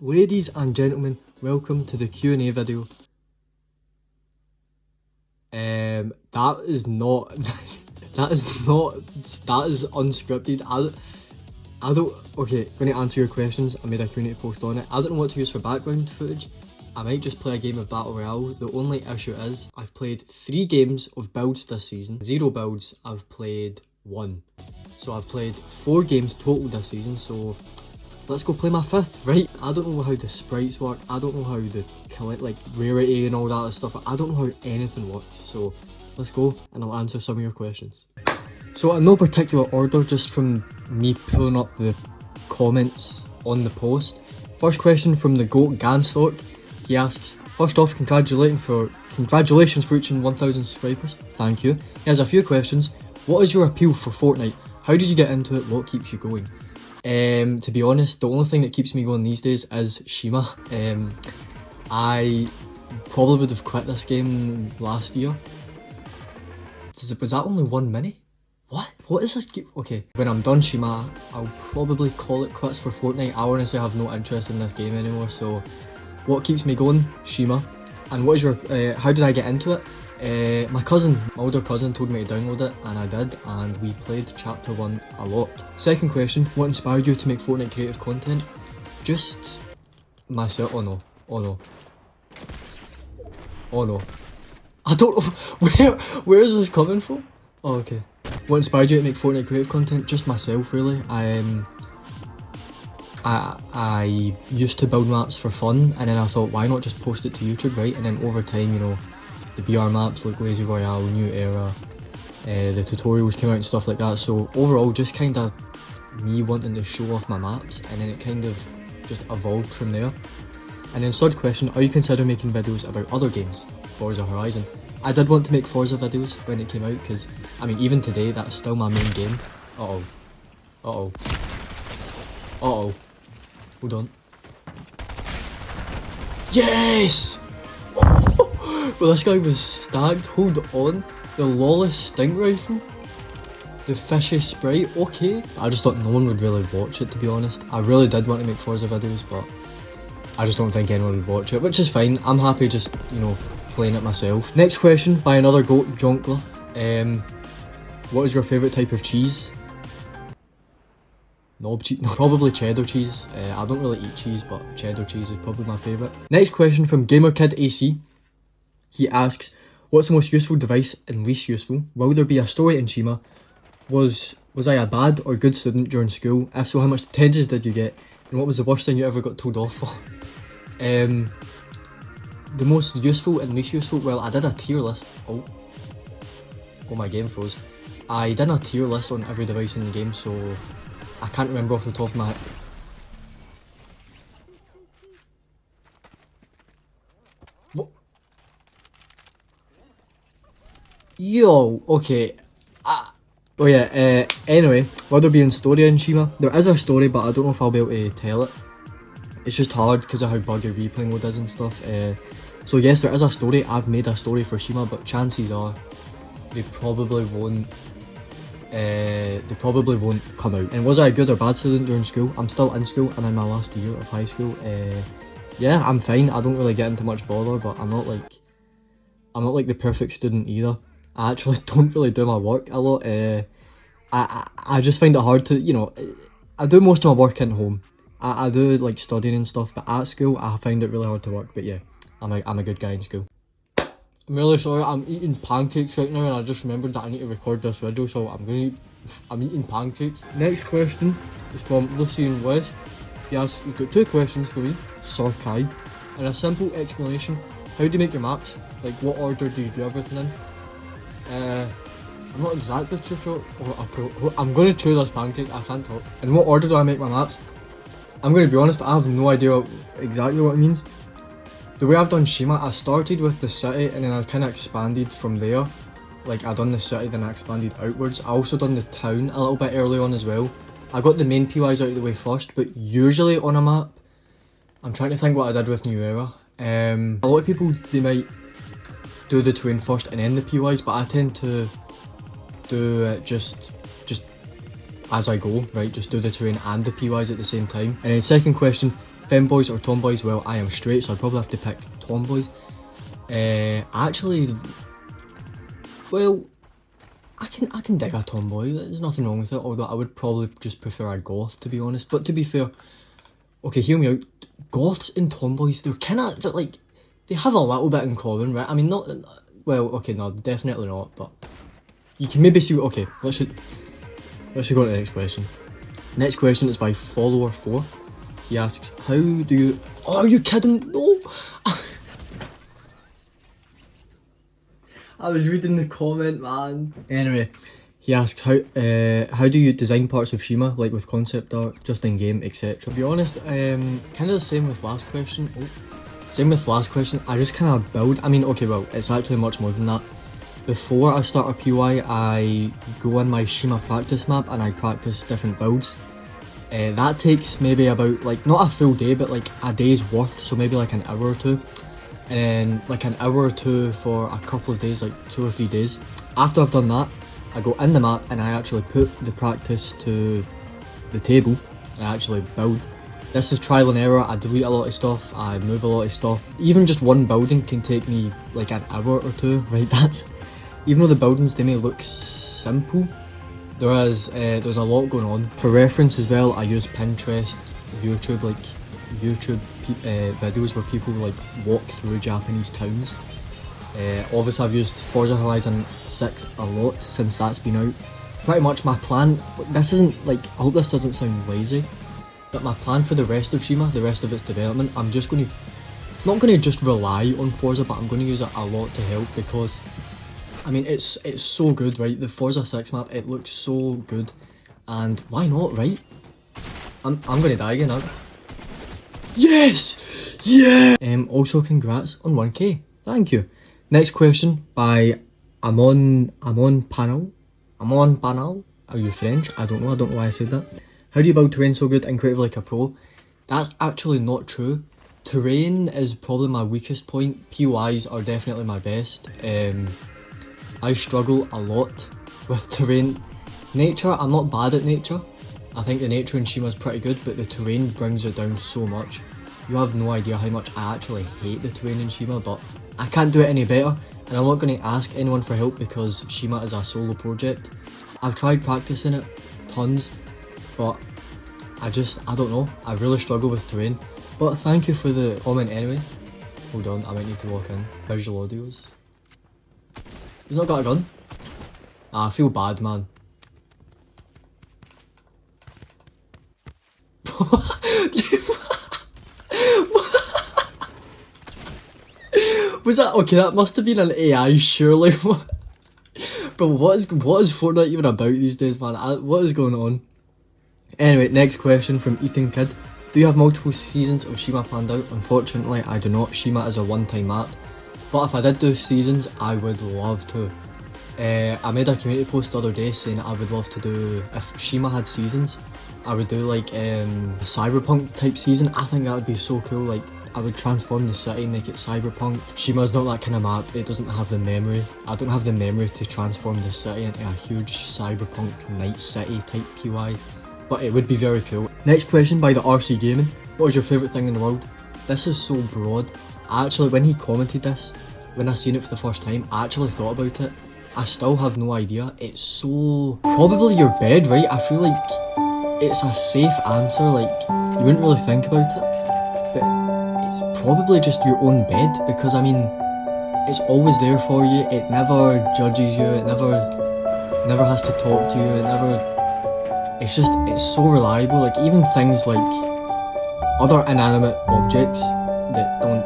Ladies and gentlemen, welcome to the Q&A video. That is unscripted. I don't, okay, going to answer your questions. I made a community post on it. I don't know what to use for background footage. I might just play a game of Battle Royale. The only issue is, I've played 3 games of builds this season. 0 builds, I've played 1. So I've played 4 games total this season, so let's go play my 5th, right? I don't know how the sprites work. I don't know how the rarity and all that stuff. I don't know how anything works. So let's go and I'll answer some of your questions. So in no particular order, just from me pulling up the comments on the post. First question from the GOAT Gansthorpe. He asks, first off, congratulations for reaching 1,000 subscribers. Thank you. He has a few questions. What is your appeal for Fortnite? How did you get into it? What keeps you going? To be honest, the only thing that keeps me going these days is SHIMA. I probably would have quit this game last year. Was that only 1 mini? What is this game? Okay, when I'm done SHIMA, I'll probably call it quits for Fortnite. I honestly have no interest in this game anymore, so what keeps me going? SHIMA. And what is your, how did I get into it? My older cousin told me to download it, and I did, and we played chapter 1 a lot. Second question, what inspired you to make Fortnite creative content? Just myself. Oh no. I don't know, where is this coming from? Oh, okay. What inspired you to make Fortnite creative content? Just myself, really. I used to build maps for fun, and then I thought, why not just post it to YouTube, right? And then over time, you know, the BR maps like Lazy Royale, New Era, the tutorials came out and stuff like that. So overall, just kind of me wanting to show off my maps, and then it kind of just evolved from there. And then third question, are you considering making videos about other games? Forza Horizon. I did want to make Forza videos when it came out, because I mean, even today, that's still my main game. Uh-oh. Hold on. Yes! Well, this guy was stacked. Hold on. The Lawless Stink Rifle. The Fishy Sprite. Okay. I just thought no one would really watch it, to be honest. I really did want to make Forza videos, but I just don't think anyone would watch it, which is fine. I'm happy just, you know, playing it myself. Next question by another GOAT Jonkler. What is your favourite type of cheese? Knob cheese, probably cheddar cheese. I don't really eat cheese, but cheddar cheese is probably my favourite. Next question from GamerKidAC. He asks, what's the most useful device and least useful? Will there be a story in SHIMA? Was I a bad or good student during school? If so, how much detention did you get? And what was the worst thing you ever got told off for? The most useful and least useful? Well, I did a tier list. Oh, my game froze. I did a tier list on every device in the game, so I can't remember off the top of my head. What? Yo, okay. Anyway, will there be a story in SHIMA? There is a story, but I don't know if I'll be able to tell it. It's just hard because of how buggy replay mode is and stuff. So yes, there is a story. I've made a story for SHIMA, but chances are they probably won't come out. And was I a good or bad student during school? I'm still in school. I'm in my last year of high school. Yeah, I'm fine. I don't really get into much bother, but I'm not like the perfect student either. I actually don't really do my work a lot. I just find it hard to, you know, I do most of my work at home. I do like studying and stuff, but at school I find it really hard to work. But yeah, I'm a good guy in school. I'm really sorry, I'm eating pancakes right now, and I just remembered that I need to record this video, so I'm eating pancakes. Next question is from Lucian West. He's got 2 questions for me, Sir Kai, and a simple explanation. How do you make your maps? Like, what order do you do everything in? I'm not exactly too sure. I'm going to chew this pancake, I can't talk. In what order do I make my maps? I'm going to be honest, I have no idea exactly what it means. The way I've done SHIMA, I started with the city and then I kind of expanded from there. Like, I done the city, then I expanded outwards. I also done the town a little bit early on as well. I got the main PYs out of the way first, but usually on a map, I'm trying to think what I did with New Era. A lot of people, they might do the terrain first and then the PYs, but I tend to do it just as I go, right? Just do the terrain and the PYs at the same time. And then second question, Femboys or tomboys? Well, I am straight, so I'd probably have to pick tomboys. Actually, well, I can dig a tomboy. There's nothing wrong with it. Although I would probably just prefer a goth, to be honest. But to be fair, okay, hear me out. Goths and tomboys, they're kind of like, they have a little bit in common, right? I mean, not well. Okay, no, definitely not. But you can maybe see. Okay, let's go to the next question. Next question is by follower4. He asks, "How do you?" Oh, are you kidding? No. I was reading the comment, man. Anyway, he asks, how do you design parts of SHIMA, like with concept art, just in game, etc. To be honest, kind of the same with last question. Same with last question. I just kind of build. I mean, okay, well, it's actually much more than that. Before I start a PY, I go on my SHIMA practice map and I practice different builds. That takes maybe about, like, not a full day, but like a day's worth, so maybe like an hour or two. And then like an hour or two for a couple of days, like 2 or 3 days. After I've done that, I go in the map and I actually put the practice to the table and I actually build. This is trial and error. I delete a lot of stuff, I move a lot of stuff. Even just one building can take me like an hour or two, right? That's, even though the buildings, they may look simple, there's a lot going on. For reference as well, I use Pinterest, YouTube, like YouTube videos where people like walk through Japanese towns. Obviously I've used Forza Horizon 6 a lot since that's been out. Pretty much my plan, this isn't like, I hope this doesn't sound lazy, but my plan for the rest of SHIMA, the rest of its development, I'm just going to, not going to just rely on Forza, but I'm going to use it a lot to help because, I mean, it's so good, right? The Forza 6 map, it looks so good, and why not, right? I'm going to die again, aren't I? Yes! Yeah! Also congrats on 1k. Thank you. Next question by Amon Panel. Amon Panel? Are you French? I don't know why I said that. How do you build terrain so good and creative like a pro? That's actually not true. Terrain is probably my weakest point. POIs are definitely my best. I struggle a lot with terrain. Nature, I'm not bad at nature. I think the nature in SHIMA is pretty good, but the terrain brings it down so much. You have no idea how much I actually hate the terrain in SHIMA, but I can't do it any better, and I'm not going to ask anyone for help because SHIMA is a solo project. I've tried practicing it tons, but I don't know, I really struggle with terrain. But thank you for the comment anyway. Hold on, I might need to walk in. Visual audios. He's not got a gun? Ah, I feel bad, man. Was that okay? That must have been an AI, surely. But what is Fortnite even about these days, man? What is going on? Anyway, next question from Ethan Kidd. Do you have multiple seasons of SHIMA planned out? Unfortunately, I do not. SHIMA is a one-time map. But if I did do seasons, I would love to. I made a community post the other day saying I would love to do, if SHIMA had seasons, I would do like a cyberpunk type season. I think that would be so cool. Like, I would transform the city, make it cyberpunk. SHIMA's not that kind of map. It doesn't have the memory. I don't have the memory to transform the city into a huge cyberpunk night city type PY. But it would be very cool. Next question by the RC Gaming. What is your favourite thing in the world? This is so broad. Actually, when he commented this, when I seen it for the first time, I actually thought about it. I still have no idea. It's so... Probably your bed, right? I feel like it's a safe answer, like, you wouldn't really think about it. But it's probably just your own bed, because I mean, it's always there for you. It never judges you. It never has to talk to you. It's so reliable. Like, even things like other inanimate objects that don't,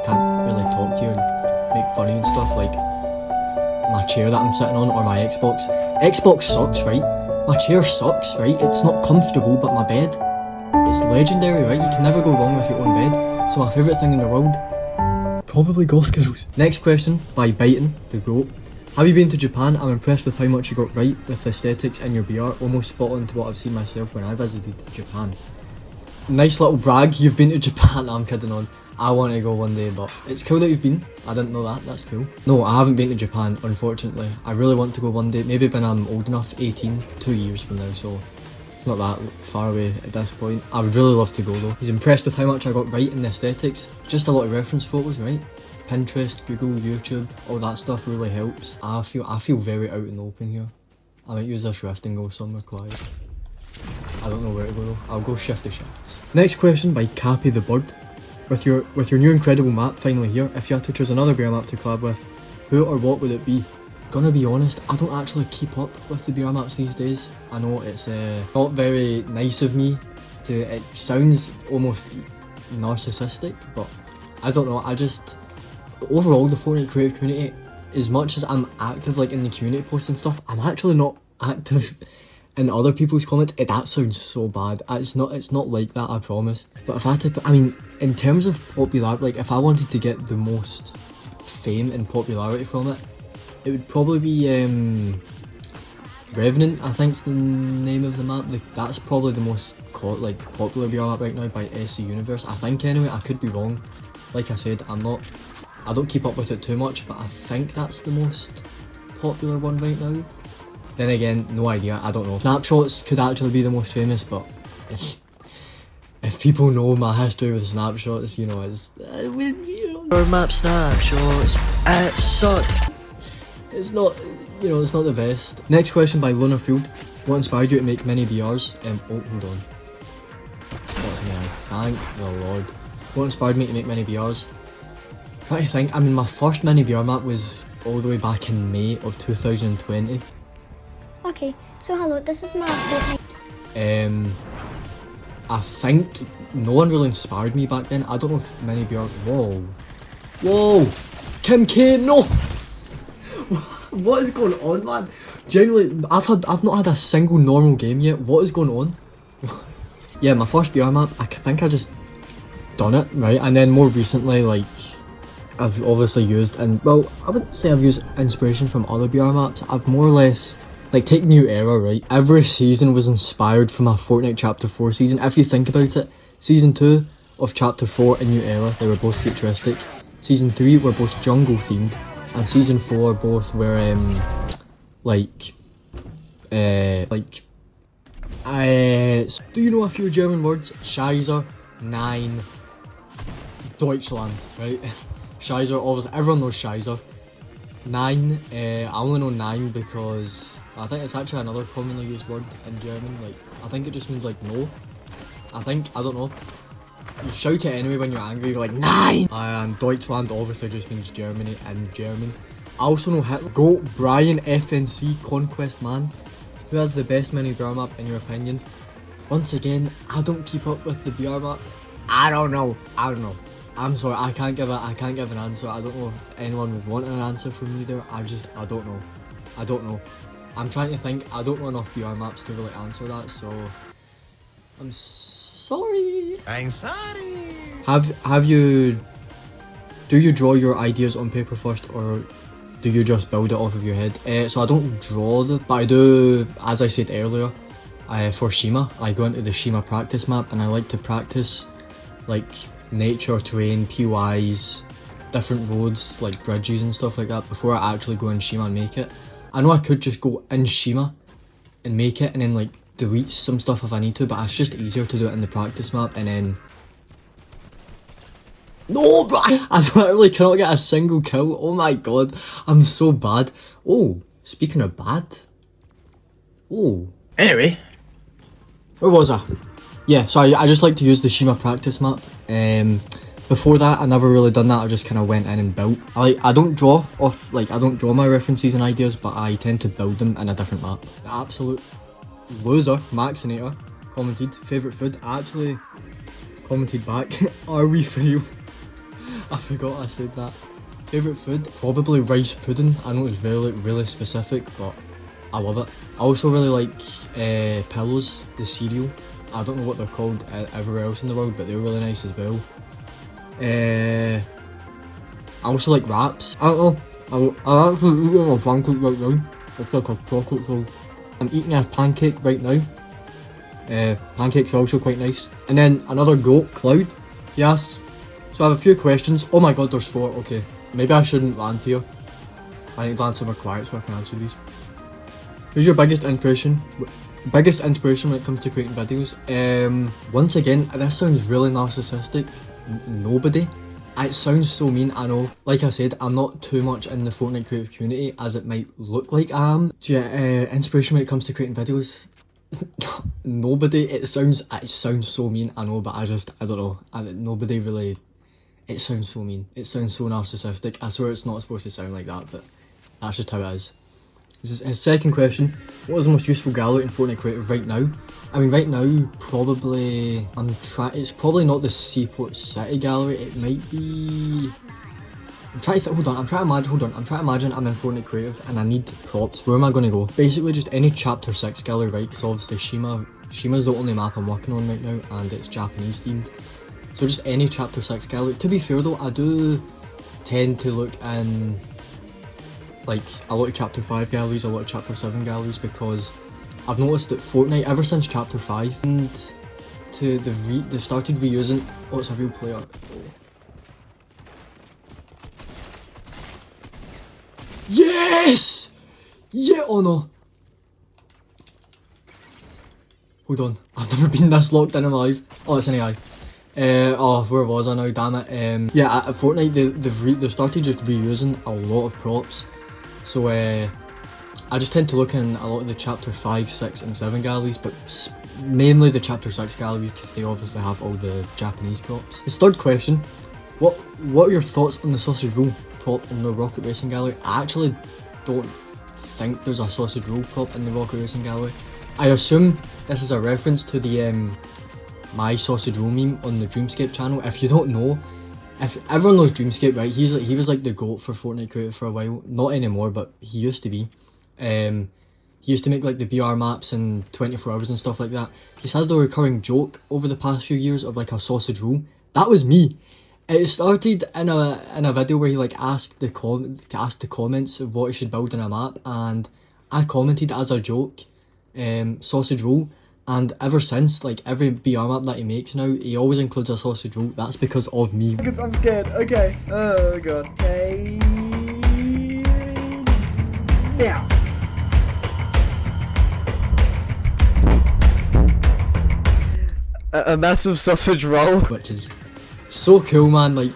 can't really talk to you and make fun of you and stuff, like my chair that I'm sitting on or my Xbox. Xbox sucks, right? My chair sucks, right? It's not comfortable, but my bed, it's legendary, right? You can never go wrong with your own bed. So my favourite thing in the world, probably Goth Girls. Next question by Biting the Goat. Have you been to Japan? I'm impressed with how much you got right with the aesthetics in your BR, almost spot on to what I've seen myself when I visited Japan. Nice little brag, you've been to Japan. I'm kidding on. I want to go one day, but it's cool that you've been. I didn't know that, that's cool. No, I haven't been to Japan, unfortunately. I really want to go one day, maybe when I'm old enough, 18, 2 years from now, so It's not that far away at this point. I would really love to go though. He's impressed with how much I got right in the aesthetics. Just a lot of reference photos, right? Pinterest, Google, YouTube, all that stuff really helps. I feel very out in the open here. I might use this rift and go somewhere quiet. I don't know where to go though. I'll go shift the shafts. Next question by Cappy the Bird. With your new incredible map finally here, if you had to choose another bear map to collab with, who or what would it be? Gonna be honest, I don't actually keep up with the bear maps these days. I know it's not very nice of me to, it sounds almost narcissistic, but I don't know, overall the Fortnite creative community, as much as I'm active like in the community posts and stuff, I'm actually not active in other people's comments. That sounds so bad. It's not like that, I promise. But if I had to put, I mean, in terms of popularity, like if I wanted to get the most fame and popularity from it, it would probably be Revenant, I think's the name of the map. Like, that's probably the most popular BR map right now by SC Universe, I think anyway. I could be wrong. Like I said, I don't keep up with it too much, but I think that's the most popular one right now. Then again, no idea, I don't know. Snapshots could actually be the most famous, but if people know my history with snapshots, you know, it's Or map snapshots, it sucked. It's not, you know, it's not the best. Next question by Lunarfield. What inspired you to make many BRs? Oh, hold on. That's me, thank the Lord. What inspired me to make many BRs? Trying to think, I mean, my first mini BR map was all the way back in May of 2020. Okay, so hello, this is my Fortnite. I think no one really inspired me back then. I don't know if many BR. Whoa, Kim K, no. What is going on, man? Genuinely, I've not had a single normal game yet. What is going on? Yeah, my first BR map, I think I just done it, right? And then more recently, like, I've obviously used, and well, I wouldn't say I've used inspiration from other BR maps. I've more or less, like, take New Era, right? Every season was inspired from a Fortnite Chapter 4 season. If you think about it, Season 2 of Chapter 4 and New Era, they were both futuristic. Season 3 were both jungle themed. And Season 4 both were, do you know a few German words? Scheiße, Nein, Deutschland, right? Scheiße, obviously, everyone knows Scheiße. Nein, I only know Nein because I think it's actually another commonly used word in German. Like, I think it just means, like, no. I don't know. You shout it anyway when you're angry, you're like, Nein! And Deutschland obviously just means Germany in German. I also know Hitler. Goat, Brian, FNC, Conquest Man. Who has the best mini BR map in your opinion? Once again, I don't keep up with the BR map. I don't know. I'm sorry, I can't give an answer. I don't know if anyone was wanting an answer from me there. I don't know. I'm trying to think. I don't know enough BR maps to really answer that, so I'm sorry. I'm sorry. Do you draw your ideas on paper first, or do you just build it off of your head? So I don't draw but I do, as I said earlier, for SHIMA, I go into the SHIMA practice map and I like to practice like nature, terrain, POIs, different roads, like bridges and stuff like that before I actually go in SHIMA and make it. I know I could just go in SHIMA and make it and then like delete some stuff if I need to, but it's just easier to do it in the practice map and then... No, bro! I literally cannot get a single kill. Oh my god, I'm so bad. Oh, speaking of bad. Oh. Anyway. Where was I? Yeah, so I just like to use the SHIMA practice map. Before that, I never really done that. I just kind of went in and built. I don't draw my references and ideas, but I tend to build them in a different map. The absolute loser, Maxinator, commented, favourite food. I actually commented back, are we for real? I forgot I said that. Favourite food? Probably rice pudding. I know it's really specific, but I love it. I also really like Pillows, the cereal. I don't know what they're called everywhere else in the world, but they're really nice as well. I also like wraps. I don't know. I'm actually eating a pancake right now. It's like a chocolate full. I'm eating a pancake right now. Pancakes are also quite nice. And then another goat, Cloud, he asks, so I have a few questions. Oh my god, there's 4. Okay, maybe I shouldn't land here. I need to land somewhere quiet so I can answer these. Who's your biggest inspiration Biggest inspiration when it comes to creating videos. Once again, this sounds really narcissistic. Nobody. It sounds so mean, I know. Like I said, I'm not too much in the Fortnite creative community as it might look like I am. So yeah, inspiration when it comes to creating videos. Nobody. It sounds so mean, I know, but I don't know. Nobody really. It sounds so mean. It sounds so narcissistic. I swear it's not supposed to sound like that, but that's just how it is. His second question, what is the most useful gallery in Fortnite Creative right now? I mean, right now, probably, it's probably not the Seaport City gallery, it might be... I'm trying to imagine I'm in Fortnite Creative and I need props. Where am I going to go? Basically just any Chapter 6 gallery, right? Because obviously Shima's the only map I'm working on right now and it's Japanese themed. So just any Chapter 6 gallery. To be fair though, I do tend to look in like a lot of Chapter 5 galleries, a lot of Chapter 7 galleries, because I've noticed that Fortnite, ever since Chapter 5, and they've started reusing... Oh, it's a real player. Oh. Yes! Yeah, oh no. Hold on, I've never been this locked in my life. Oh, it's an AI. Oh, where was I now? Damn it. Yeah, at Fortnite they've started just reusing a lot of props. So I just tend to look in a lot of the Chapter 5, 6 and 7 galleries, but mainly the Chapter 6 gallery because they obviously have all the Japanese props. His third question, what are your thoughts on the sausage roll prop in the Rocket Racing gallery? I actually don't think there's a sausage roll prop in the Rocket Racing gallery. I assume this is a reference to the my sausage roll meme on the Dreamscape channel. If you don't know, if everyone knows Dreamscape, right? He was like the GOAT for Fortnite Creative for a while. Not anymore, but he used to be. He used to make like the BR maps and 24 hours and stuff like that. He's had a recurring joke over the past few years of like a sausage roll. That was me. It started in a video where he like asked the comments of what he should build in a map, and I commented as a joke, sausage roll. And ever since, like every BR map that he makes now, he always includes a sausage roll. That's because of me. I'm scared. Okay. Oh god. Okay. Now. A massive sausage roll. Which is so cool, man. Like,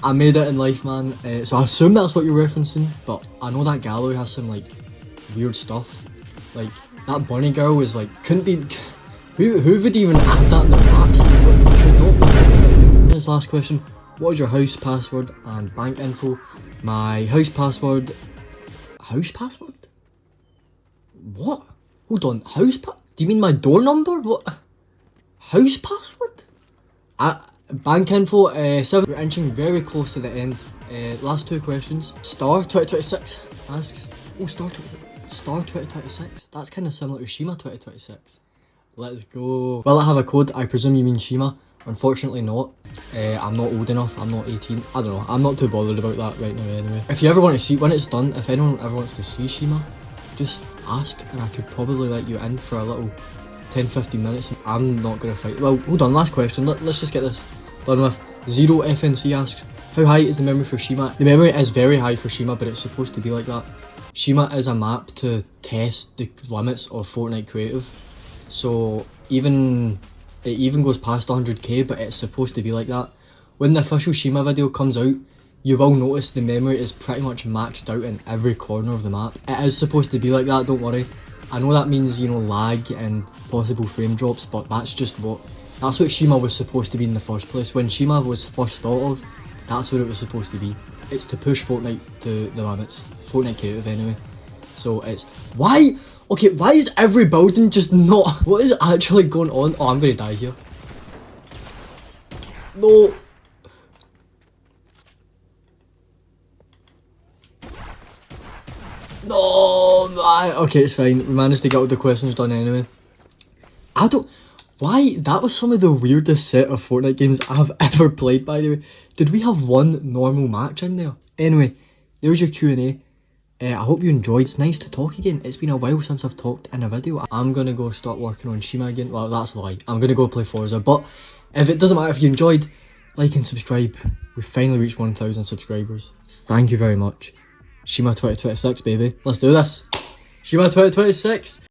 I made it in life, man. So I assume that's what you're referencing, but I know that gallery has some like weird stuff. Like, that bunny girl was like, couldn't be... Who would even add that in the maps? Could not be. His last question, what is your house password and bank info? My house password... House password? What? Hold on, do you mean my door number? What? House password? Bank info, 7. We're inching very close to the end. Last two questions. Star 2026 asks... Oh, Star 2026? That's kind of similar to SHIMA 2026. Let's go. Will I have a code? I presume you mean SHIMA. Unfortunately not. I'm not old enough. I'm not 18. I don't know. I'm not too bothered about that right now anyway. If you ever want to see, when it's done, if anyone ever wants to see SHIMA, just ask and I could probably let you in for a little 10-15 minutes. I'm not going to fight. Well, hold on, last question. Let's just get this done with. Zero FNC asks, how high is the memory for SHIMA? The memory is very high for SHIMA, but it's supposed to be like that. SHIMA is a map to test the limits of Fortnite Creative. So it even goes past 100k, but it's supposed to be like that. When the official SHIMA video comes out, you will notice the memory is pretty much maxed out in every corner of the map. It is supposed to be like that, don't worry. I know that means, you know, lag and possible frame drops, but that's what SHIMA was supposed to be in the first place. When SHIMA was first thought of, that's what it was supposed to be. It's to push Fortnite to the limits. Fortnite Creative anyway. So it's... Why? Okay, why is every building just not... What is actually going on? Oh, I'm gonna die here. No. No, man. Okay, it's fine. We managed to get all the questions done anyway. Why? That was some of the weirdest set of Fortnite games I've ever played, by the way. Did we have one normal match in there? Anyway, there's your Q&A. I hope you enjoyed. It's nice to talk again. It's been a while since I've talked in a video. I'm gonna go start working on SHIMA again. Well, that's a lie. I'm gonna go play Forza. But if it doesn't matter, if you enjoyed, like and subscribe. We've finally reached 1,000 subscribers. Thank you very much. SHIMA 2026, baby. Let's do this. SHIMA 2026.